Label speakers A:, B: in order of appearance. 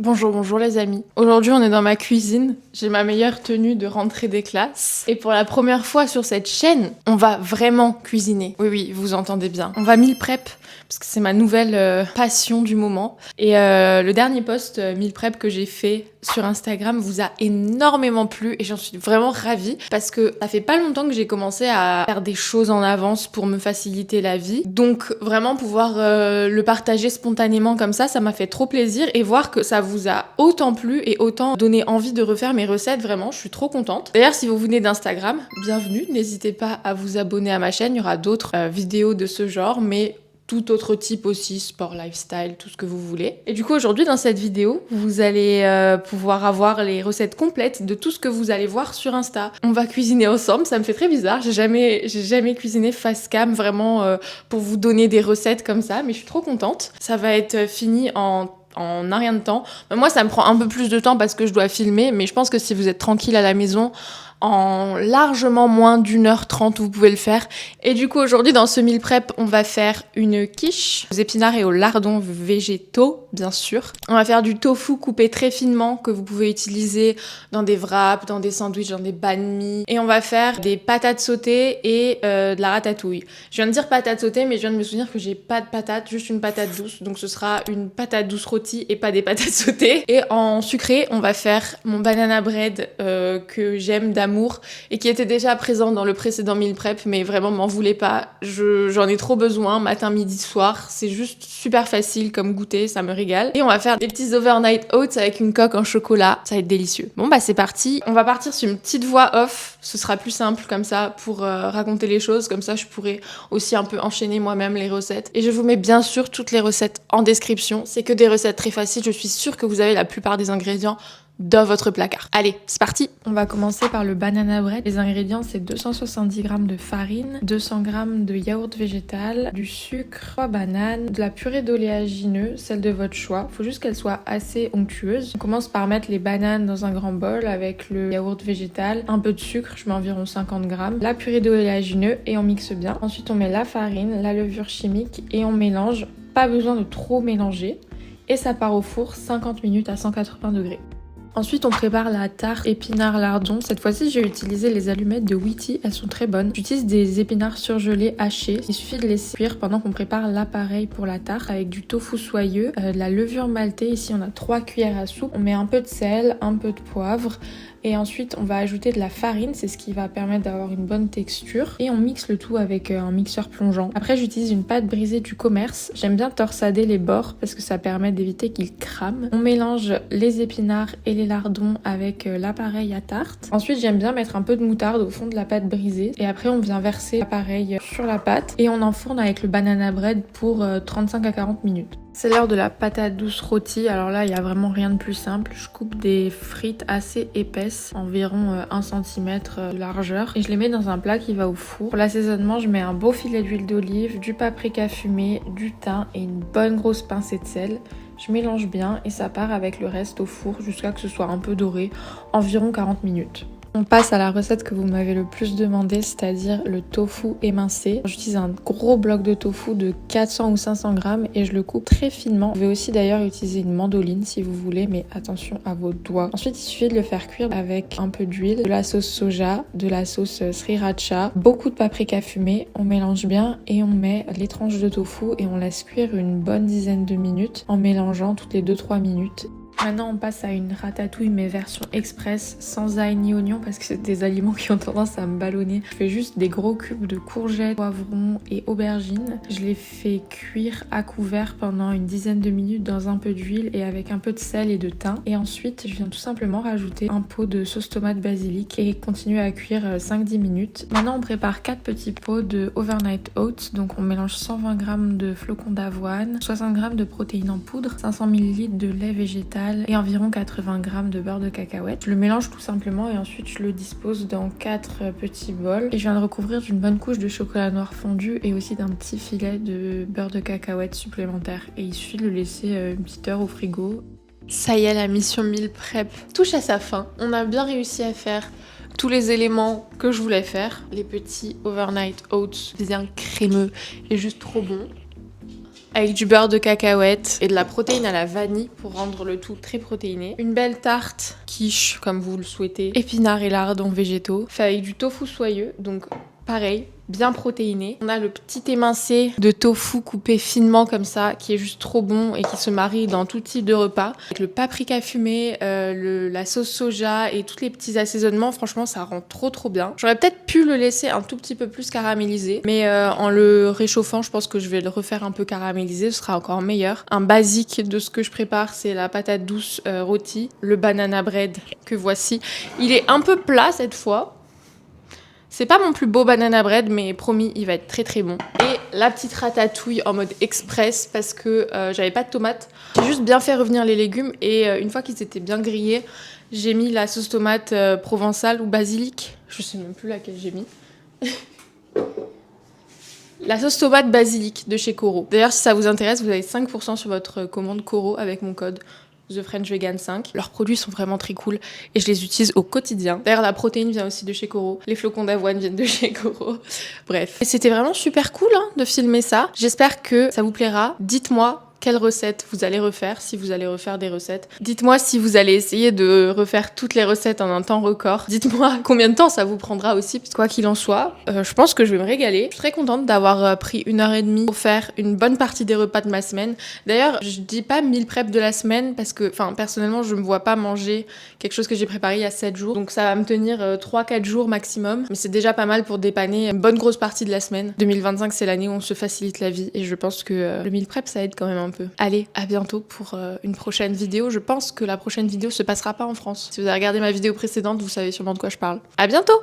A: Bonjour, bonjour les amis. Aujourd'hui on est dans ma cuisine, j'ai ma meilleure tenue de rentrée des classes. Et pour la première fois sur cette chaîne, on va vraiment cuisiner. Oui, oui, vous entendez bien. On va meal prep, parce que c'est ma nouvelle passion du moment. Et le dernier post meal prep que j'ai fait sur Instagram vous a énormément plu et j'en suis vraiment ravie parce que ça fait pas longtemps que j'ai commencé à faire des choses en avance pour me faciliter la vie. Donc vraiment pouvoir le partager spontanément comme ça m'a fait trop plaisir et voir que ça vous a autant plu et autant donné envie de refaire mes recettes, vraiment, je suis trop contente. D'ailleurs, si vous venez d'Instagram, bienvenue, n'hésitez pas à vous abonner à ma chaîne, il y aura d'autres vidéos de ce genre, mais tout autre type aussi, sport, lifestyle, tout ce que vous voulez. Et du coup, aujourd'hui, dans cette vidéo, vous allez pouvoir avoir les recettes complètes de tout ce que vous allez voir sur Insta. On va cuisiner ensemble, ça me fait très bizarre, j'ai jamais cuisiné face cam, vraiment, pour vous donner des recettes comme ça, mais je suis trop contente. Ça va être fini en un rien de temps. Moi, ça me prend un peu plus de temps parce que je dois filmer, mais je pense que si vous êtes tranquille à la maison, en largement moins d'1h30, vous pouvez le faire. Et du coup, aujourd'hui, dans ce meal prep, on va faire une quiche aux épinards et aux lardons végétaux, bien sûr. On va faire du tofu coupé très finement que vous pouvez utiliser dans des wraps, dans des sandwichs, dans des banh mi. Et on va faire des patates sautées et de la ratatouille. Je viens de dire patates sautées, mais je viens de me souvenir que j'ai pas de patates, juste une patate douce. Donc ce sera une patate douce rôtie et pas des patates sautées. Et en sucré, on va faire mon banana bread que j'aime d'amour et qui était déjà présent dans le précédent meal prep, mais vraiment m'en voulez pas, j'en ai trop besoin, matin, midi, soir, c'est juste super facile comme goûter, ça me régale. Et on va faire des petits overnight oats avec une coque en chocolat, ça va être délicieux. Bon bah c'est parti, on va partir sur une petite voix off, ce sera plus simple comme ça pour raconter les choses, comme ça je pourrai aussi un peu enchaîner moi-même les recettes. Et je vous mets bien sûr toutes les recettes en description, c'est que des recettes très faciles, je suis sûre que vous avez la plupart des ingrédients dans votre placard. Allez, c'est parti. On va commencer par le banana bread. Les ingrédients, c'est 270 g de farine, 200 g de yaourt végétal, du sucre, 3 bananes, de la purée d'oléagineux, celle de votre choix. Faut juste qu'elle soit assez onctueuse. On commence par mettre les bananes dans un grand bol avec le yaourt végétal, un peu de sucre, je mets environ 50 g, la purée d'oléagineux et on mixe bien. Ensuite, on met la farine, la levure chimique et on mélange. Pas besoin de trop mélanger. Et ça part au four 50 minutes à 180 degrés. Ensuite, on prépare la tarte épinards lardons. Cette fois-ci, j'ai utilisé les allumettes de Wheatie, elles sont très bonnes. J'utilise des épinards surgelés hachés. Il suffit de les cuire pendant qu'on prépare l'appareil pour la tarte avec du tofu soyeux, de la levure maltée. Ici, on a 3 cuillères à soupe. On met un peu de sel, un peu de poivre. Et ensuite, on va ajouter de la farine, c'est ce qui va permettre d'avoir une bonne texture. Et on mixe le tout avec un mixeur plongeant. Après, j'utilise une pâte brisée du commerce. J'aime bien torsader les bords parce que ça permet d'éviter qu'ils crament. On mélange les épinards et les lardons avec l'appareil à tarte. Ensuite, j'aime bien mettre un peu de moutarde au fond de la pâte brisée. Et après, on vient verser l'appareil sur la pâte. Et on enfourne avec le banana bread pour 35 à 40 minutes. C'est l'heure de la patate douce rôtie. Alors là, il n'y a vraiment rien de plus simple. Je coupe des frites assez épaisses, environ 1 cm de largeur. Et je les mets dans un plat qui va au four. Pour l'assaisonnement, je mets un beau filet d'huile d'olive, du paprika fumé, du thym et une bonne grosse pincée de sel. Je mélange bien et ça part avec le reste au four jusqu'à que ce soit un peu doré, environ 40 minutes. On passe à la recette que vous m'avez le plus demandé, c'est-à-dire le tofu émincé. J'utilise un gros bloc de tofu de 400 ou 500 g et je le coupe très finement. Vous pouvez aussi d'ailleurs utiliser une mandoline si vous voulez, mais attention à vos doigts. Ensuite, il suffit de le faire cuire avec un peu d'huile, de la sauce soja, de la sauce sriracha, beaucoup de paprika fumé. On mélange bien et on met les tranches de tofu et on laisse cuire une bonne dizaine de minutes en mélangeant toutes les 2-3 minutes. Maintenant, on passe à une ratatouille, mais version express, sans ail ni oignon, parce que c'est des aliments qui ont tendance à me ballonner. Je fais juste des gros cubes de courgettes, poivrons et aubergines. Je les fais cuire à couvert pendant une dizaine de minutes dans un peu d'huile et avec un peu de sel et de thym. Et ensuite, je viens tout simplement rajouter un pot de sauce tomate basilic et continuer à cuire 5-10 minutes. Maintenant, on prépare 4 petits pots de overnight oats. Donc, on mélange 120 g de flocons d'avoine, 60 g de protéines en poudre, 500 ml de lait végétal, et environ 80 g de beurre de cacahuète. Je le mélange tout simplement et ensuite je le dispose dans 4 petits bols. Et je viens de recouvrir d'une bonne couche de chocolat noir fondu et aussi d'un petit filet de beurre de cacahuète supplémentaire. Et il suffit de le laisser une petite heure au frigo. Ça y est, la mission meal prep touche à sa fin. On a bien réussi à faire tous les éléments que je voulais faire. Les petits overnight oats bien crémeux et juste trop bons. avec du beurre de cacahuète et de la protéine à la vanille pour rendre le tout très protéiné. Une belle tarte quiche, comme vous le souhaitez, épinards et lardons végétaux, fait avec du tofu soyeux, donc pareil, bien protéiné. On a le petit émincé de tofu coupé finement comme ça, qui est juste trop bon et qui se marie dans tout type de repas. Avec le paprika fumé, la sauce soja et tous les petits assaisonnements, franchement, ça rend trop bien. J'aurais peut-être pu le laisser un tout petit peu plus caramélisé, mais en le réchauffant, je pense que je vais le refaire un peu caramélisé, ce sera encore meilleur. Un basique de ce que je prépare, c'est la patate douce rôtie, le banana bread que voici. Il est un peu plat cette fois. C'est pas mon plus beau banana bread, mais promis, il va être très bon. Et la petite ratatouille en mode express parce que j'avais pas de tomates. J'ai juste bien fait revenir les légumes et une fois qu'ils étaient bien grillés, j'ai mis la sauce tomate provençale ou basilic. Je sais même plus laquelle j'ai mis. La sauce tomate basilic de chez Coro. D'ailleurs, si ça vous intéresse, vous avez 5% sur votre commande Coro avec mon code The French Vegan 5. Leurs produits sont vraiment très cool et je les utilise au quotidien. D'ailleurs, la protéine vient aussi de chez Coro. Les flocons d'avoine viennent de chez Coro. Bref. Et c'était vraiment super cool de filmer ça. J'espère que ça vous plaira. Dites-moi quelle recette vous allez refaire, si vous allez refaire des recettes. Dites-moi si vous allez essayer de refaire toutes les recettes en un temps record. Dites-moi combien de temps ça vous prendra aussi, parce que quoi qu'il en soit, je pense que je vais me régaler. Je suis très contente d'avoir pris 1h30 pour faire une bonne partie des repas de ma semaine. D'ailleurs, je dis pas meal prep de la semaine, parce que, personnellement, je me vois pas manger quelque chose que j'ai préparé il y a 7 jours. Donc ça va me tenir 3-4 jours maximum. Mais c'est déjà pas mal pour dépanner une bonne grosse partie de la semaine. 2025, c'est l'année où on se facilite la vie, et je pense que le meal prep, ça aide quand même un peu. Allez, à bientôt pour une prochaine vidéo. Je pense que la prochaine vidéo se passera pas en France. Si vous avez regardé ma vidéo précédente, vous savez sûrement de quoi je parle. À bientôt!